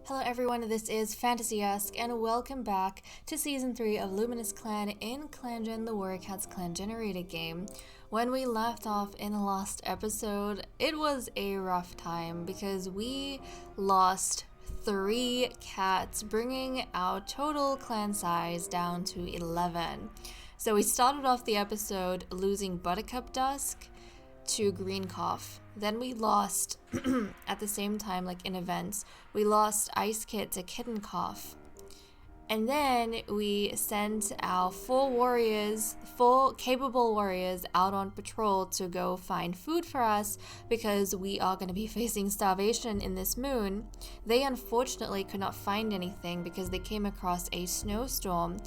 Hello everyone, this is Fantasy-esque, and welcome back to Season 3 of Luminous Clan in ClanGen, the Warrior Cats clan generated game. When we left off in the last episode, it was a rough time because we lost 3 cats, bringing our total clan size down to 11. So we started off the episode losing Buttercup Dusk to Green Cough. Then we lost, at the same time, like in events, we lost Ice Kit to Kitten Cough. And then we sent our 4 capable warriors out on patrol to go find food for us because we are going to be facing starvation in this moon. They unfortunately could not find anything because they came across a snowstorm.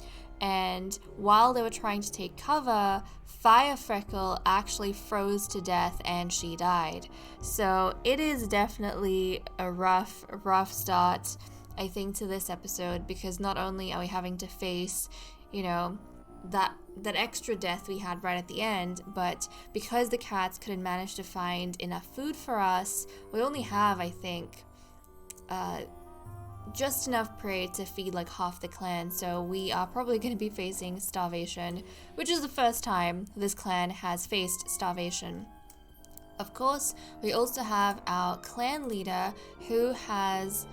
And while they were trying to take cover, Fire Freckle actually froze to death and she died. So it is definitely a rough start, I think, to this episode, because not only are we having to face, that extra death we had right at the end, but because the cats couldn't manage to find enough food for us, we only have, I think, just enough prey to feed like half the clan, so we are probably going to be facing starvation, which is the first time this clan has faced starvation. Of course, we also have our clan leader who has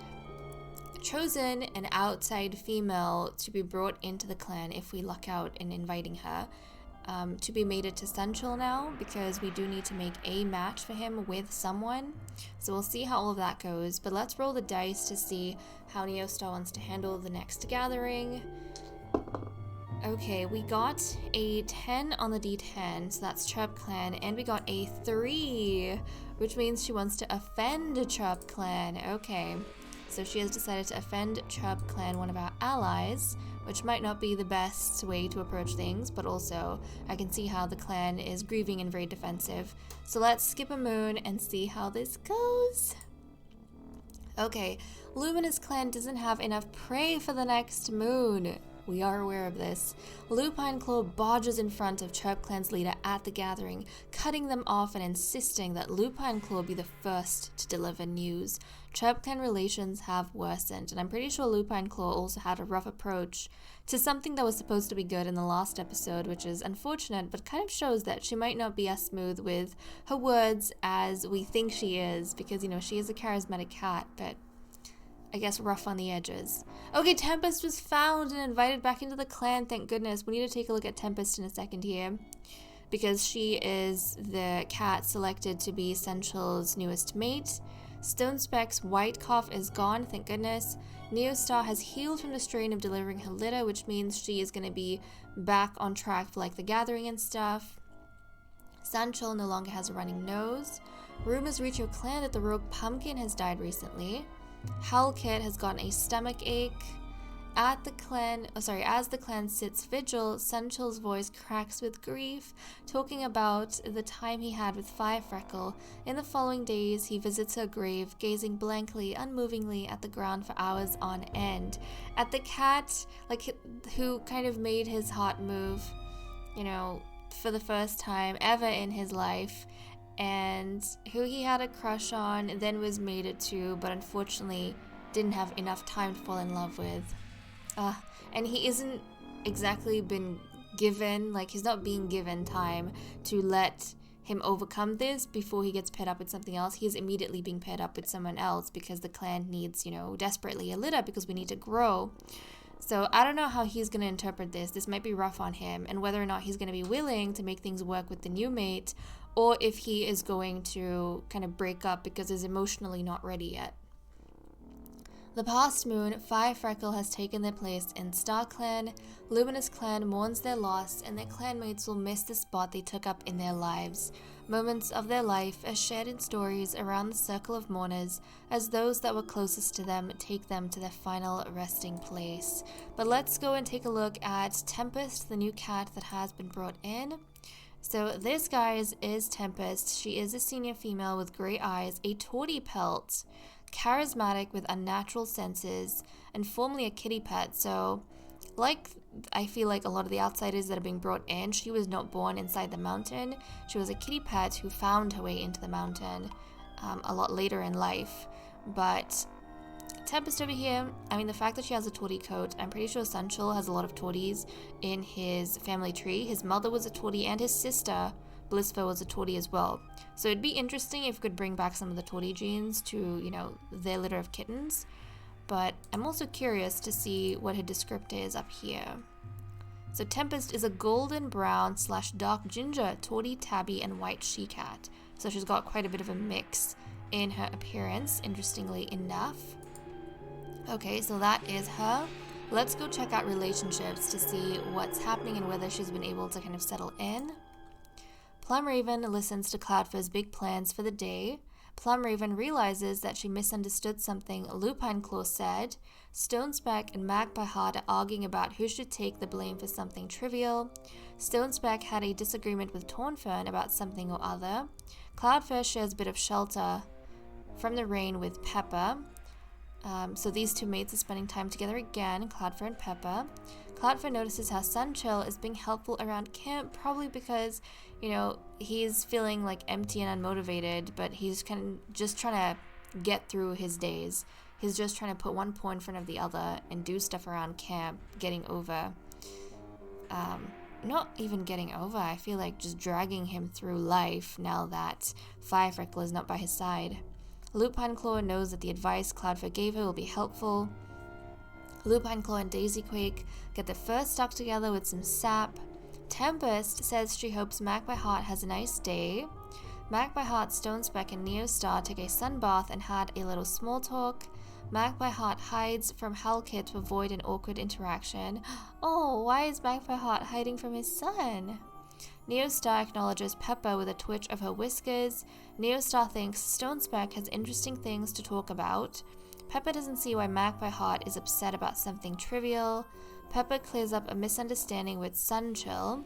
chosen an outside female to be brought into the clan if we luck out in inviting her. To be mated to Sunchil now, because we do need to make a match for him with someone. So we'll see how all of that goes, but let's roll the dice to see how Neostar wants to handle the next gathering. Okay, we got a 10 on the D10, so that's Chirp Clan, and we got a 3, which means she wants to offend Chirp Clan. Okay, so she has decided to offend Chirp Clan, one of our allies, which might not be the best way to approach things, but also I can see how the clan is grieving and very defensive. So let's skip a moon and see how this goes. Okay, Luminous Clan doesn't have enough prey for the next moon. We are aware of this. Lupine Claw barges in front of Chirp Clan's leader at the gathering, cutting them off and insisting that Lupine Claw be the first to deliver news. Chirp Clan relations have worsened, and I'm pretty sure Lupine Claw also had a rough approach to something that was supposed to be good in the last episode, which is unfortunate, but kind of shows that she might not be as smooth with her words as we think she is, because, she is a charismatic cat, but I guess rough on the edges. Okay, Tempest was found and invited back into the clan, thank goodness. We need to take a look at Tempest in a second here, because she is the cat selected to be Sensual's newest mate. Stone Speck's white cough is gone, thank goodness. Neostar has healed from the strain of delivering her litter, which means she is going to be back on track for like the gathering and stuff. Sanchel no longer has a running nose. Rumors reach your clan that the rogue pumpkin has died recently. Howlkit has gotten a stomach ache. As the clan sits vigil, Sunchil's voice cracks with grief, talking about the time he had with Firefreckle. In the following days, he visits her grave, gazing blankly, unmovingly at the ground for hours on end. At the cat, who kind of made his heart move, for the first time ever in his life, and who he had a crush on, then was mated to, but unfortunately didn't have enough time to fall in love with. And he isn't exactly been given, he's not being given time to let him overcome this before he gets paired up with something else. He is immediately being paired up with someone else because the clan needs, desperately a litter because we need to grow. So I don't know how he's going to interpret this. This might be rough on him, and whether or not he's going to be willing to make things work with the new mate, or if he is going to kind of break up because he's emotionally not ready yet. The past moon, Firefreckle has taken their place in Star Clan. Luminous Clan mourns their loss, and their clanmates will miss the spot they took up in their lives. Moments of their life are shared in stories around the circle of mourners, as those that were closest to them take them to their final resting place. But let's go and take a look at Tempest, the new cat that has been brought in. So this, guys, is Tempest. She is a senior female with gray eyes, a tawny pelt, charismatic with unnatural senses, and formerly a kitty pet. So I feel like a lot of the outsiders that are being brought in, she was not born inside the mountain. She was a kitty pet who found her way into the mountain a lot later in life. But Tempest over here, I mean, the fact that she has a tortie coat, I'm pretty sure Sunchill has a lot of torties in his family tree. His mother was a tortie and his sister, Blissful, was a tortie as well. So it'd be interesting if we could bring back some of the tortie genes to, you know, their litter of kittens. But I'm also curious to see what her descriptor is up here. So Tempest is a golden brown / dark ginger tortie, tabby, and white she-cat. So she's got quite a bit of a mix in her appearance, interestingly enough. Okay, so that is her. Let's go check out relationships to see what's happening and whether she's been able to kind of settle in. Plum Raven listens to Cloudfur's big plans for the day. Plum Raven realizes that she misunderstood something Lupine Claw said. Stonespeck and Magpie Heart are arguing about who should take the blame for something trivial. Stonespeck had a disagreement with Tornfern about something or other. Cloudfur shares a bit of shelter from the rain with Pepper. So these two mates are spending time together again, Cloudfur and Pepper. Cloudfur notices how Sunchill is being helpful around camp, probably because, you know, he's feeling like empty and unmotivated, but he's kind of just trying to get through his days. He's just trying to put one paw in front of the other and do stuff around camp, getting over. Not even getting over, I feel like just dragging him through life now that Firefreckle is not by his side. Lupine Claw knows that the advice Cloudfur gave her will be helpful. Lupine Claw and Daisy Quake get their first stuck together with some sap. Tempest says she hopes Magpie Heart has a nice day. Magpie Heart, Stonespeck, and Neostar take a sun bath and had a little small talk. Magpie Heart hides from Hellkit to avoid an awkward interaction. Oh, why is Magpie Heart hiding from his son? Neostar acknowledges Pepper with a twitch of her whiskers. Neostar thinks Stonespeck has interesting things to talk about. Pepper doesn't see why Magpie Heart is upset about something trivial. Pepper clears up a misunderstanding with Sunchill.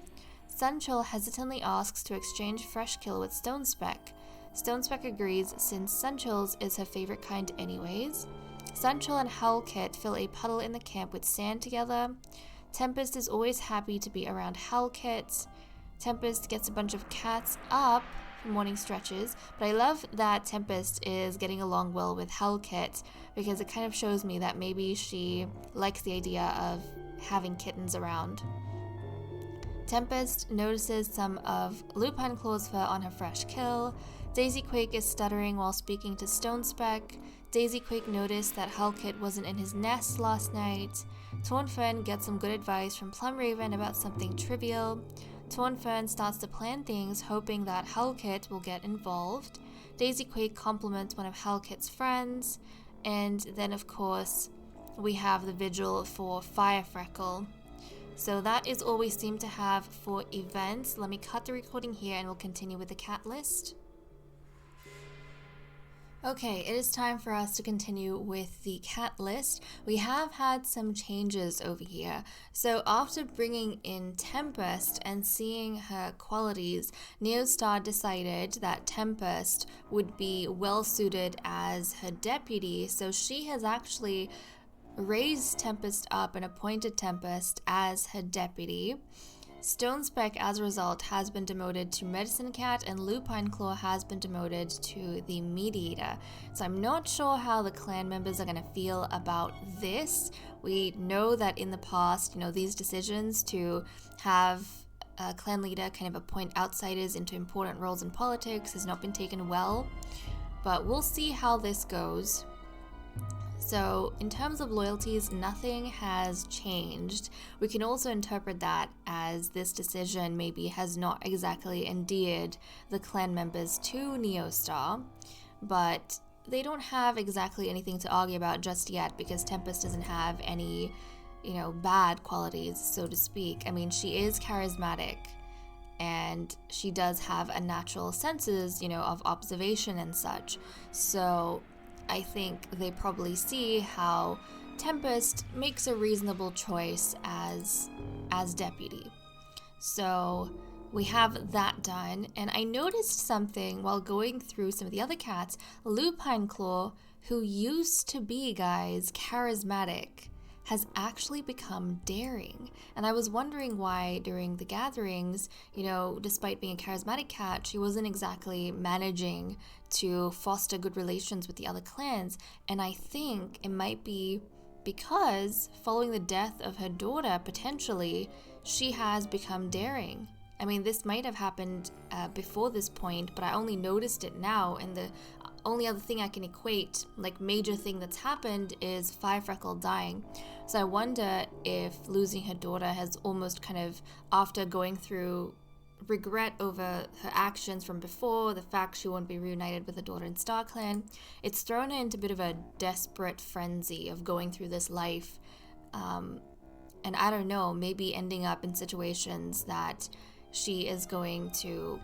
Sunchill hesitantly asks to exchange Fresh Kill with Stonespeck. Stonespeck agrees since Sunchill's is her favorite kind anyways. Sunchill and Hellkit fill a puddle in the camp with sand together. Tempest is always happy to be around Hellkit. Tempest gets a bunch of cats up for morning stretches, but I love that Tempest is getting along well with Hellkit because it kind of shows me that maybe she likes the idea of having kittens around. Tempest notices some of Lupine Claw's fur on her fresh kill. Daisy Quake is stuttering while speaking to Stonespeck. Daisy Quake noticed that Hellkit wasn't in his nest last night. Tornfern gets some good advice from Plum Raven about something trivial. Tornfern starts to plan things, hoping that Hellkit will get involved. Daisy Quake compliments one of Hellkit's friends, and then of course we have the vigil for Firefreckle. So that is all we seem to have for events. Let me cut the recording here and we'll continue with the cat list. Okay, it is time for us to continue with the cat list. We have had some changes over here. So after bringing in Tempest and seeing her qualities, Neostar decided that Tempest would be well suited as her deputy. So she has actually raised Tempest up and appointed Tempest as her deputy. Stonespeck, as a result, has been demoted to Medicine Cat, and Lupine Claw has been demoted to the Meat Eater. So I'm not sure how the clan members are going to feel about this. We know that in the past, these decisions to have a clan leader kind of appoint outsiders into important roles in politics has not been taken well, but we'll see how this goes. So in terms of loyalties, nothing has changed. We can also interpret that as this decision maybe has not exactly endeared the clan members to Neostar, but they don't have exactly anything to argue about just yet because Tempest doesn't have any, bad qualities, so to speak. I mean, she is charismatic and she does have a natural senses, of observation and such. So I think they probably see how Tempest makes a reasonable choice as deputy. So we have that done, and I noticed something while going through some of the other cats. Lupine Claw, who used to be, guys, charismatic, has actually become daring. And I was wondering why during the gatherings, despite being a charismatic cat, she wasn't exactly managing to foster good relations with the other clans. And I think it might be because following the death of her daughter, potentially, she has become daring. I mean, this might have happened before this point, but I only noticed it now, and the only other thing I can equate, like major thing that's happened, is Firefreckle dying. So I wonder if losing her daughter has almost kind of, after going through regret over her actions from before, the fact she won't be reunited with her daughter in StarClan, it's thrown her into a bit of a desperate frenzy of going through this life. And I don't know, maybe ending up in situations that she is going to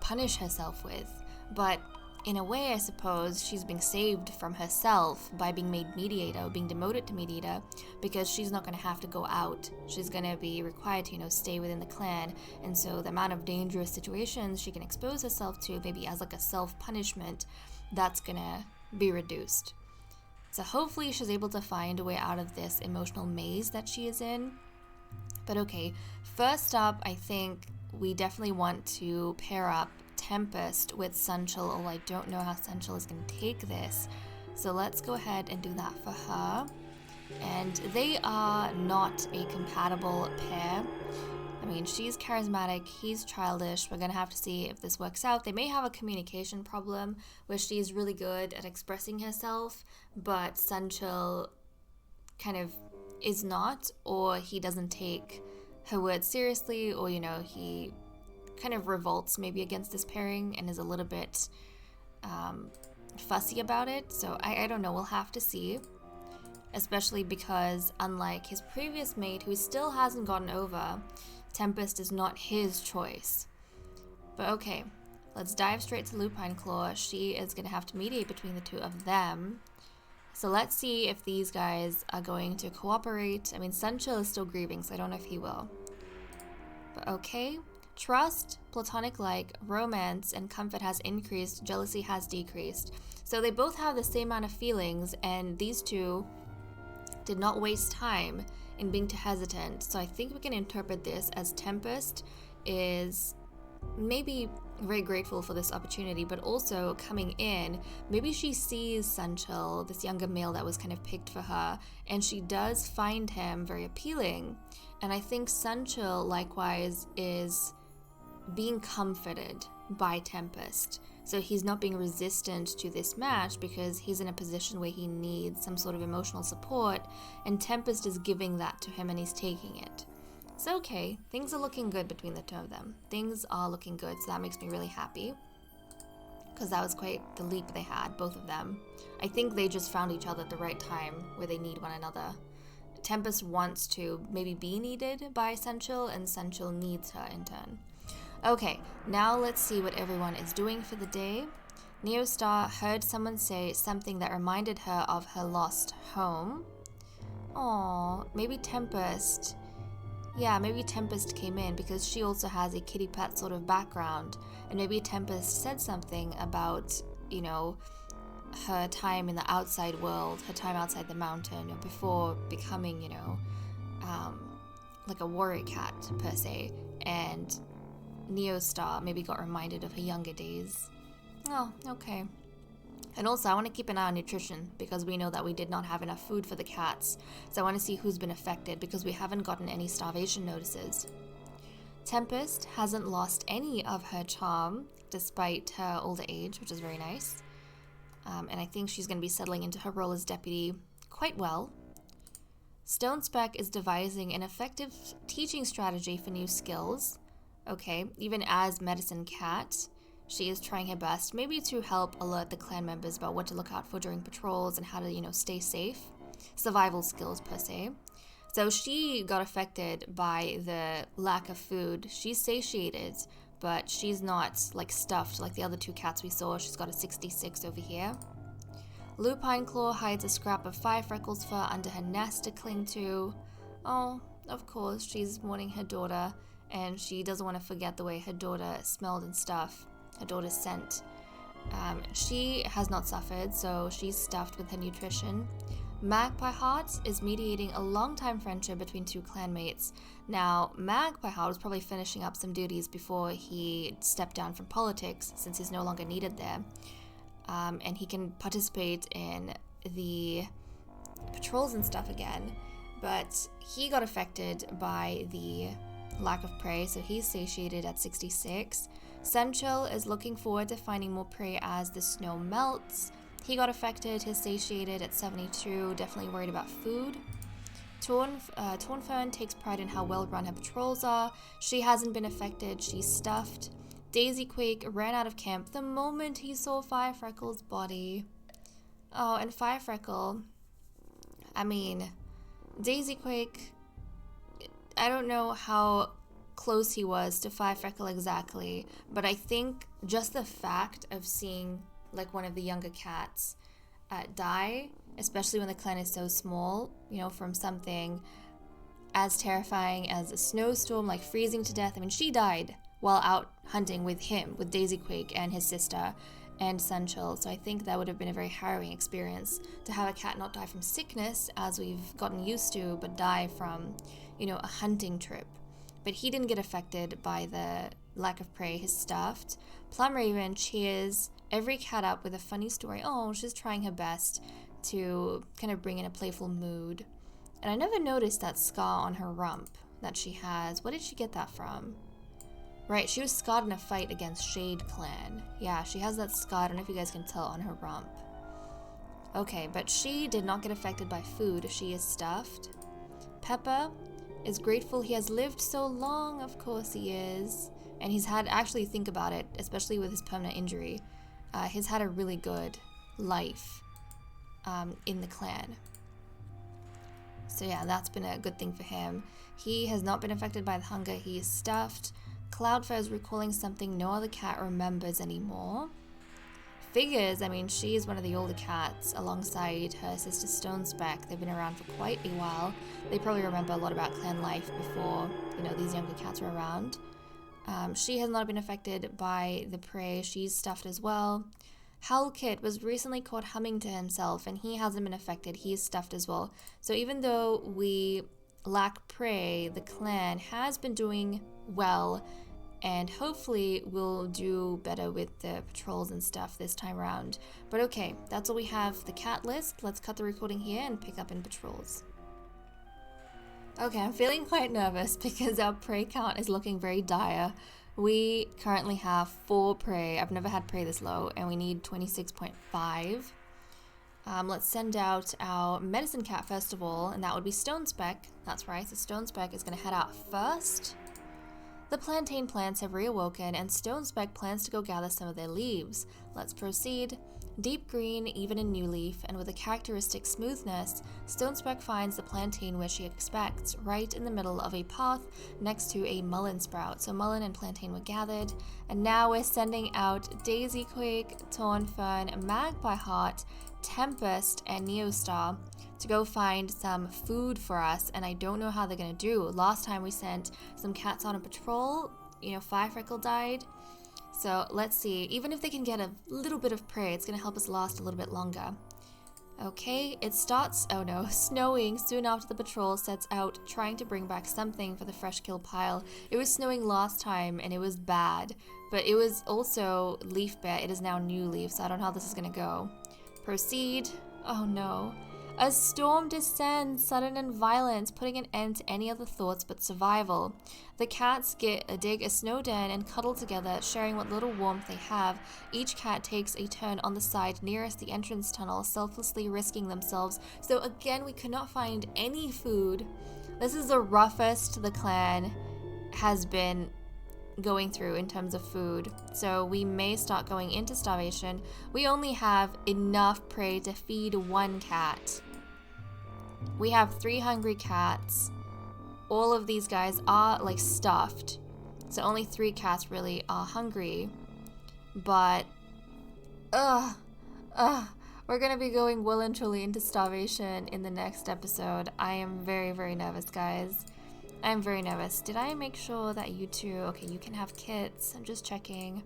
punish herself with. But in a way, I suppose she's being saved from herself by being made mediator, or being demoted to mediator, because she's not going to have to go out. She's going to be required to, stay within the clan. And so the amount of dangerous situations she can expose herself to, maybe as a self-punishment, that's going to be reduced. So hopefully she's able to find a way out of this emotional maze that she is in. But okay, first up, I think we definitely want to pair up Tempest with Sunchill, although I don't know how Sunchill is going to take this. So let's go ahead and do that for her. And they are not a compatible pair. I mean, she's charismatic, he's childish. We're going to have to see if this works out. They may have a communication problem where she's really good at expressing herself, but Sunchill kind of is not, or he doesn't take her words seriously, or he kind of revolts maybe against this pairing and is a little bit fussy about it. So I don't know, we'll have to see, especially because unlike his previous mate, who still hasn't gotten over, Tempest is not his choice. But okay, let's dive straight to Lupine Claw. She is going to have to mediate between the two of them. So let's see if these guys are going to cooperate. I mean, Sunchill is still grieving, so I don't know if he will. But okay. Trust, platonic-like, romance, and comfort has increased, jealousy has decreased. So they both have the same amount of feelings, and these two did not waste time in being too hesitant. So I think we can interpret this as Tempest is maybe very grateful for this opportunity, but also coming in, maybe she sees Sunchill, this younger male that was kind of picked for her, and she does find him very appealing. And I think Sunchill likewise is being comforted by Tempest. So he's not being resistant to this match because he's in a position where he needs some sort of emotional support, and Tempest is giving that to him and he's taking it. So okay, things are looking good between the two of them. Things are looking good, so that makes me really happy, because that was quite the leap they had, both of them. I think they just found each other at the right time where they need one another. Tempest wants to maybe be needed by Sunchill, and Sunchill needs her in turn. Okay, now let's see what everyone is doing for the day. Neostar heard someone say something that reminded her of her lost home. Aww, maybe Tempest. Yeah, maybe Tempest came in because she also has a kitty pet sort of background. And maybe Tempest said something about, her time in the outside world, her time outside the mountain, before becoming, like a warrior cat per se. And Neostar maybe got reminded of her younger days. Oh, okay. And also, I want to keep an eye on nutrition, because we know that we did not have enough food for the cats. So I want to see who's been affected, because we haven't gotten any starvation notices. Tempest hasn't lost any of her charm, despite her older age, which is very nice. And I think she's going to be settling into her role as deputy quite well. Stonespec is devising an effective teaching strategy for new skills. Okay, even as Medicine Cat, she is trying her best, maybe to help alert the clan members about what to look out for during patrols and how to, stay safe. Survival skills, per se. So she got affected by the lack of food. She's satiated, but she's not, stuffed like the other two cats we saw. She's got a 66 over here. Lupine Claw hides a scrap of Firefreckle's fur under her nest to cling to. Oh, of course, she's mourning her daughter, and she doesn't want to forget the way her daughter smelled and stuff. Her daughter's scent. She has not suffered, so she's stuffed with her nutrition. Magpie Heart is mediating a long-time friendship between two clanmates. Now, Magpie Heart was probably finishing up some duties before he stepped down from politics, since he's no longer needed there. And he can participate in the patrols and stuff again. But he got affected by the lack of prey, so he's satiated at 66. Sunchill is looking forward to finding more prey as the snow melts. He got affected, he's satiated at 72, definitely worried about food. Tornfern takes pride in how well run her patrols are. She hasn't been affected, she's stuffed. Daisy Quake ran out of camp the moment he saw Firefreckle's body. Oh, and Firefreckle, I mean, Daisy Quake, I don't know how close he was to Firefreckle exactly, but I think just the fact of seeing like one of the younger cats die, especially when the clan is so small, you know, from something as terrifying as a snowstorm, like freezing to death. I mean, she died while out hunting with him, with Daisy Quake and his sister and Sunchill, so I think that would have been a very harrowing experience to have a cat not die from sickness, as we've gotten used to, but die from, you know, a hunting trip. But he didn't get affected by the lack of prey, he's stuffed. Plum Raven cheers every cat up with a funny story. Oh, she's trying her best to kind of bring in a playful mood. And I never noticed that scar on her rump that she has. What did she get that from? Right, she was scarred in a fight against Shade Clan. Yeah, she has that scar, I don't know if you guys can tell, on her rump. Okay, but she did not get affected by food. She is stuffed. Peppa is grateful he has lived so long. Of course he is. And he's had, actually think about it, especially with his permanent injury, he's had a really good life in the clan. So yeah, that's been a good thing for him. He has not been affected by the hunger. He is stuffed. Cloudfire is recalling something no other cat remembers anymore. Figures, I mean, she is one of the older cats alongside her sister Stonespeck. They've been around for quite a while. They probably remember a lot about clan life before, you know, these younger cats were around. She has not been affected by the prey. She's stuffed as well. Howlkit was recently caught humming to himself, and he hasn't been affected. He's stuffed as well. So even though we lack prey, the clan has been doing well, and hopefully we'll do better with the patrols and stuff this time around. But okay, that's all we have the cat list. Let's cut the recording here and pick up in patrols. Okay, I'm feeling quite nervous because our prey count is looking very dire. We currently have 4 prey. I've never had prey this low, and we need 26.5. Let's send out our medicine cat first of all, and that would be Stonespeck. That's right, so Stonespeck is going to head out first. The plantain plants have reawoken, and Stonespeck plans to go gather some of their leaves. Let's proceed. Deep green, even in new leaf, and with a characteristic smoothness, Stonespeck finds the plantain where she expects, right in the middle of a path next to a mullein sprout. So mullein and plantain were gathered, and now we're sending out Daisy Quake, Tornfern, Magpie Heart, Tempest, and Neostar to go find some food for us, and I don't know how they're gonna do. Last time we sent some cats on a patrol, you know, Firefreckle died. So let's see, even if they can get a little bit of prey, it's gonna help us last a little bit longer. Okay, it starts, oh no, snowing soon after the patrol sets out trying to bring back something for the fresh kill pile. It was snowing last time and it was bad, but it was also leaf bare. It is now new leaf, so I don't know how this is gonna go. Proceed. Oh no. A storm descends, sudden and violent, putting an end to any other thoughts but survival. The cats dig a snow den and cuddle together, sharing what little warmth they have. Each cat takes a turn on the side nearest the entrance tunnel, selflessly risking themselves. So again, we could not find any food. This is the roughest the clan has been going through in terms of food, so we may start going into starvation. We only have enough prey to feed 1 cat. We have 3 hungry cats. All of these guys are like stuffed, so only 3 cats really are hungry. But we're gonna be going well and truly into starvation in the next episode. I am very, very nervous, guys. I'm very nervous. Did I make sure that you two... Okay, you can have kits. I'm just checking.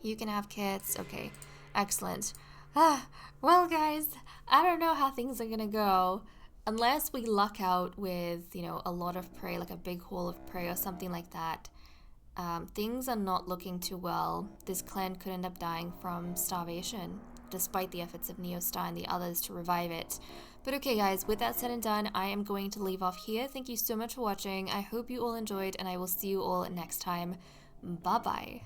You can have kits. Okay, excellent. Well, guys, I don't know how things are gonna go. Unless we luck out with, you know, a lot of prey, like a big haul of prey or something like that, things are not looking too well. This clan could end up dying from starvation, despite the efforts of Neostar and the others to revive it. But okay, guys, with that said and done, I am going to leave off here. Thank you so much for watching. I hope you all enjoyed, and I will see you all next time. Bye-bye.